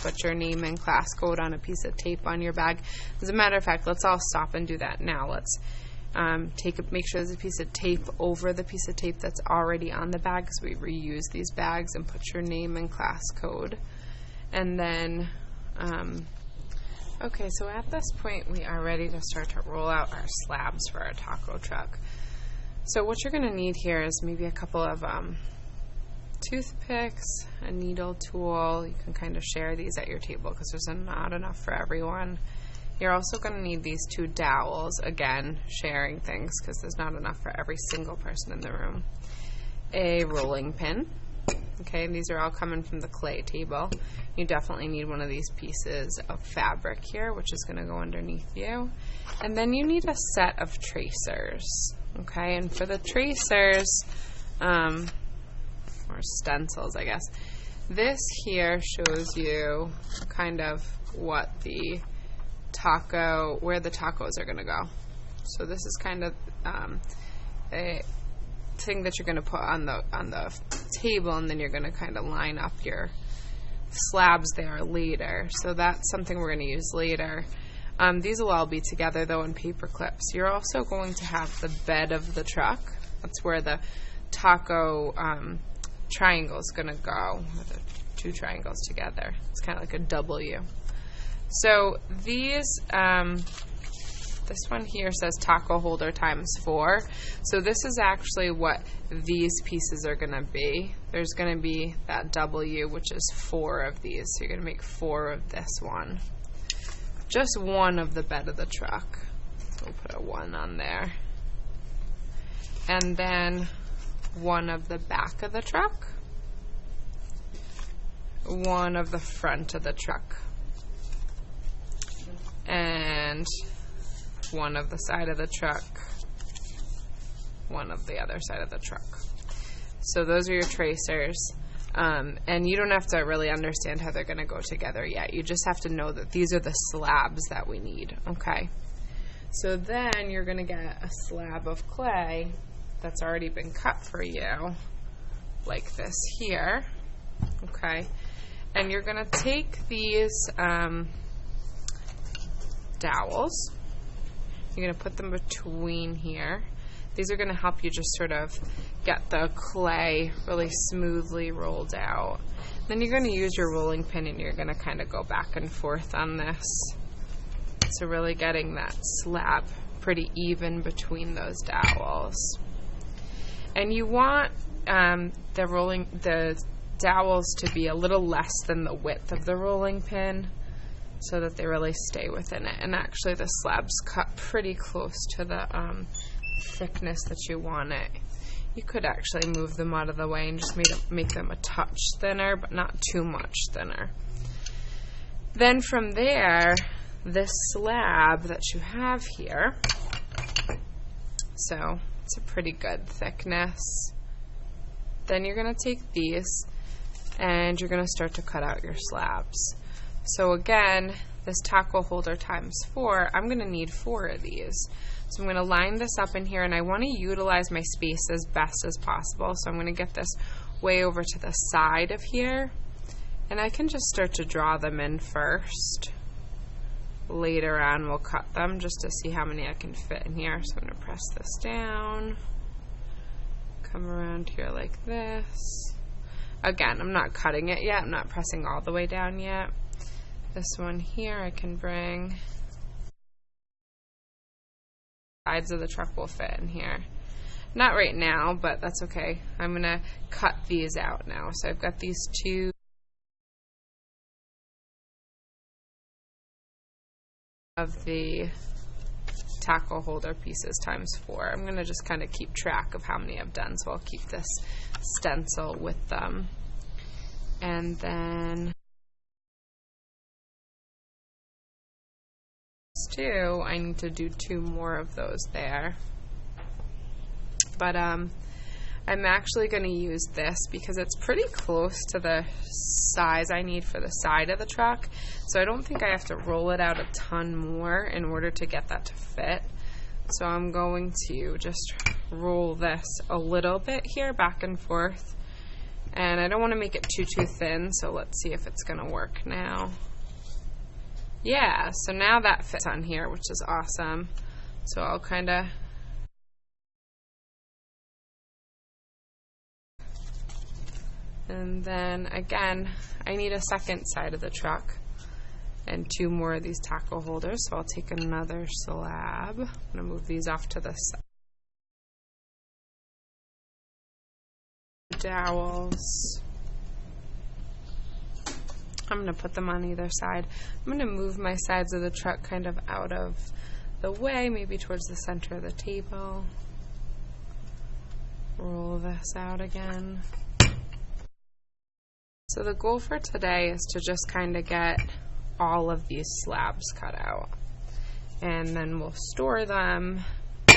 put your name and class code on a piece of tape on your bag. As a matter of fact, let's all stop and do that now. Let's make sure there's a piece of tape over the piece of tape that's already on the bag, because we reuse these bags, and put your name and class code. And then, okay, so at this point we are ready to start to roll out our slabs for our taco truck. So what you're going to need here is maybe a couple of toothpicks, a needle tool. You can kind of share these at your table because there's not enough for everyone. You're also going to need these 2 dowels, again, sharing things because there's not enough for every single person in the room. A rolling pin. Okay, these are all coming from the clay table. You definitely need one of these pieces of fabric here, which is going to go underneath you. And then you need a set of tracers. Okay, and for the tracers, or stencils, I guess, this here shows you kind of what the where the tacos are going to go. So this is kind of a thing that you're going to put on the table, and then you're going to kind of line up your slabs there later. So that's something we're going to use later. These will all be together though in paper clips. You're also going to have the bed of the truck. That's where the taco triangle is going to go, with the 2 triangles together. It's kind of like a W. So these, this one here says taco holder ×4. So this is actually what these pieces are going to be. There's going to be that W, which is 4 of these. So you're going to make 4 of this one. Just one of the bed of the truck. We'll put a 1 on there. And then one of the back of the truck. One of the front of the truck. And one of the side of the truck, one of the other side of the truck. So those are your tracers, and you don't have to really understand how they're going to go together yet. You just have to know that these are the slabs that we need, okay? So then you're going to get a slab of clay that's already been cut for you, like this here, okay? And you're going to take these dowels. You're going to put them between here. These are going to help you just sort of get the clay really smoothly rolled out. Then you're going to use your rolling pin, and you're going to kind of go back and forth on this. So really getting that slab pretty even between those dowels. And you want the dowels to be a little less than the width of the rolling pin, so that they really stay within it. And actually the slab's cut pretty close to the thickness that you want it. You could actually move them out of the way and just make them a touch thinner, but not too much thinner. Then from there, this slab that you have here, so it's a pretty good thickness. Then you're going to take these and you're going to start to cut out your slabs. So again, this taco holder ×4, I'm going to need 4 of these. So I'm going to line this up in here, and I want to utilize my space as best as possible. So I'm going to get this way over to the side of here, and I can just start to draw them in first. Later on we'll cut them just to see how many I can fit in here. So I'm going to press this down, come around here like this. Again, I'm not cutting it yet. I'm not pressing all the way down yet. This one here I can bring. Sides of the truck will fit in here. Not right now, but that's okay. I'm going to cut these out now. So I've got these 2 of the taco holder pieces ×4. I'm going to just kind of keep track of how many I've done, so I'll keep this stencil with them. And then 2, I need to do 2 more of those there. But I'm actually going to use this because it's pretty close to the size I need for the side of the truck. So I don't think I have to roll it out a ton more in order to get that to fit. So I'm going to just roll this a little bit here back and forth, And I don't want to make it too thin, so let's see if it's going to work now. Yeah, so now that fits on here, which is awesome. So I'll kind of and then again, I need a second side of the truck and 2 more of these taco holders. So I'll take another slab. I'm going to move these off to the side. Dowels. I'm going to put them on either side. I'm going to move my sides of the truck kind of out of the way, maybe towards the center of the table. Roll this out again. So the goal for today is to just kind of get all of these slabs cut out. And then we'll store them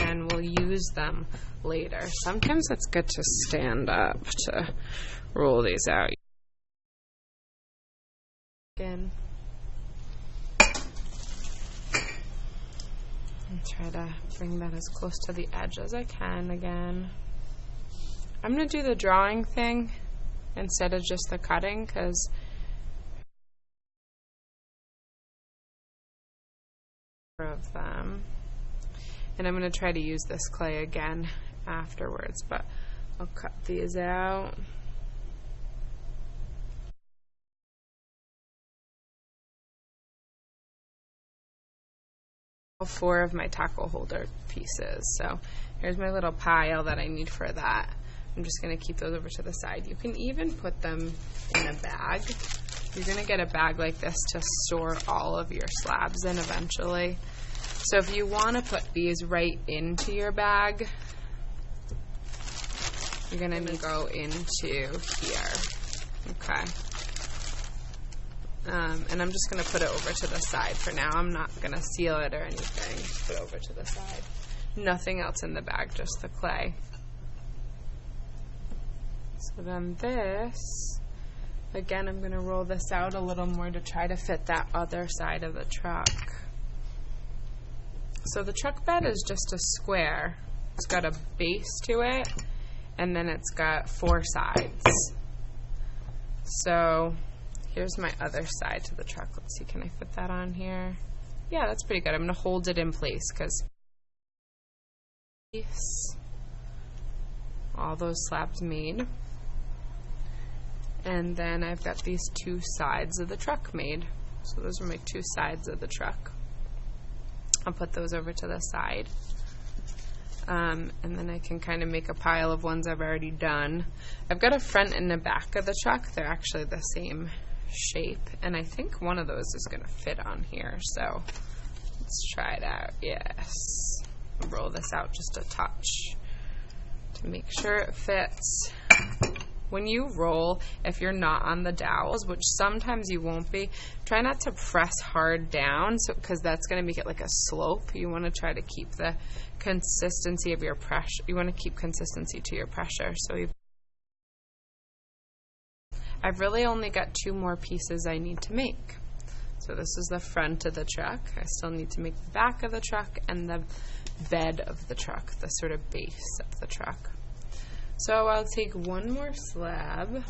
and we'll use them later. Sometimes it's good to stand up to roll these out. Again. And try to bring that as close to the edge as I can again. I'm going to do the drawing thing instead of just the cutting because of them. And I'm going to try to use this clay again afterwards, but I'll cut these out. All 4 of my taco holder pieces. So here's my little pile that I need for that. I'm just going to keep those over to the side. You can even put them in a bag. You're going to get a bag like this to store all of your slabs in eventually. So if you want to put these right into your bag, you're going to go into here. Okay. And I'm just going to put it over to the side for now. I'm not going to seal it or anything. Just put it over to the side. Nothing else in the bag, just the clay. So then this, again, I'm going to roll this out a little more to try to fit that other side of the truck. So the truck bed is just a square. It's got a base to it, and then it's got 4 sides. So here's my other side to the truck. Let's see, can I fit that on here? Yeah, that's pretty good. I'm going to hold it in place because all those slabs made. And then I've got these 2 sides of the truck made. So those are my 2 sides of the truck. I'll put those over to the side. And then I can kind of make a pile of ones I've already done. I've got a front and a back of the truck. They're actually the same shape. And I think one of those is going to fit on here. So let's try it out. Yes. I'll roll this out just a touch to make sure it fits. When you roll, if you're not on the dowels, which sometimes you won't be, try not to press hard down because that's going to make it like a slope. You want to try to keep the consistency of your pressure. You want to keep consistency to your pressure. So I've really only got 2 more pieces I need to make. So this is the front of the truck. I still need to make the back of the truck and the bed of the truck, the sort of base of the truck. So I'll take 1 more slab,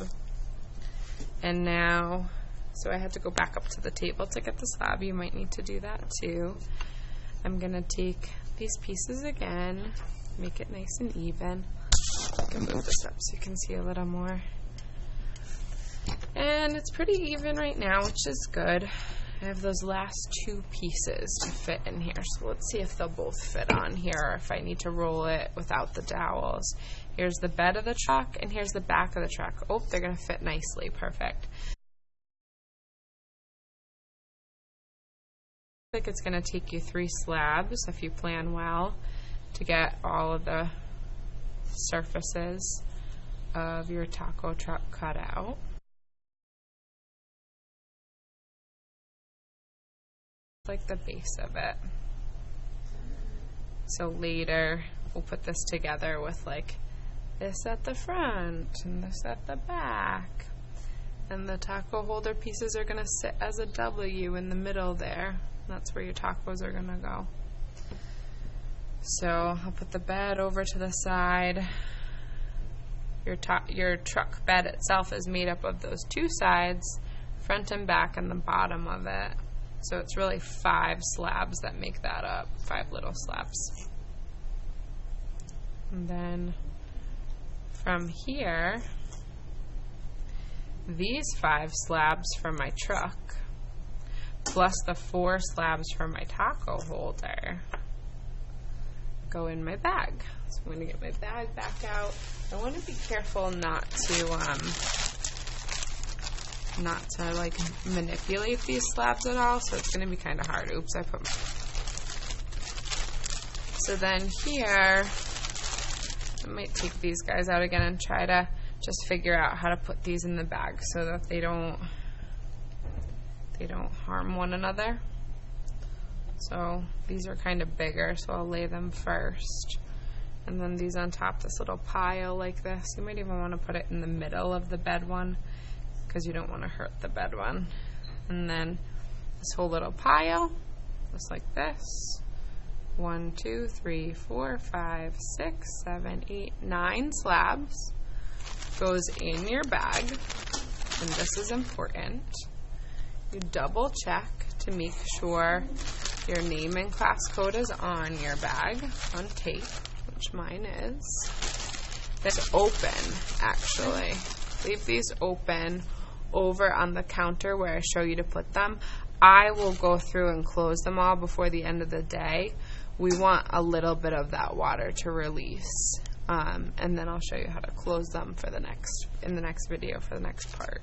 and now, so I had to go back up to the table to get the slab. You might need to do that too. I'm going to take these pieces again, make it nice and even. I can move this up so you can see a little more. And it's pretty even right now, which is good. I have those last 2 pieces to fit in here, so let's see if they'll both fit on here or if I need to roll it without the dowels. Here's the bed of the truck, and here's the back of the truck. Oh, they're going to fit nicely. Perfect. I think it's going to take you 3 slabs, if you plan well, to get all of the surfaces of your taco truck cut out. Like the base of it. So later we'll put this together with like this at the front and this at the back, and the taco holder pieces are going to sit as a W in the middle there. That's where your tacos are going to go. So I'll put the bed over to the side. your truck bed itself is made up of those two sides, front and back, and the bottom of it. So it's really 5 slabs that make that up, 5 little slabs. And then from here, these 5 slabs for my truck, plus the 4 slabs for my taco holder, go in my bag. So I'm going to get my bag back out. I want to be careful not to like manipulate these slabs at all, so it's going to be kind of hard. Oops, I put my... So then here, I might take these guys out again and try to just figure out how to put these in the bag so that they don't harm one another. So these are kind of bigger, so I'll lay them first. And then these on top, this little pile like this. You might even want to put it in the middle of the bed one because you don't want to hurt the bed one. And then this whole little pile, just like this. 1, 2, 3, 4, 5, 6, 7, 8, 9 slabs goes in your bag. And this is important. You double check to make sure your name and class code is on your bag on tape, which mine is. It's open, actually. Leave these open over on the counter where I show you to put them. I will go through and close them all before the end of the day. We want a little bit of that water to release, and then I'll show you how to close them for in the next video for the next part.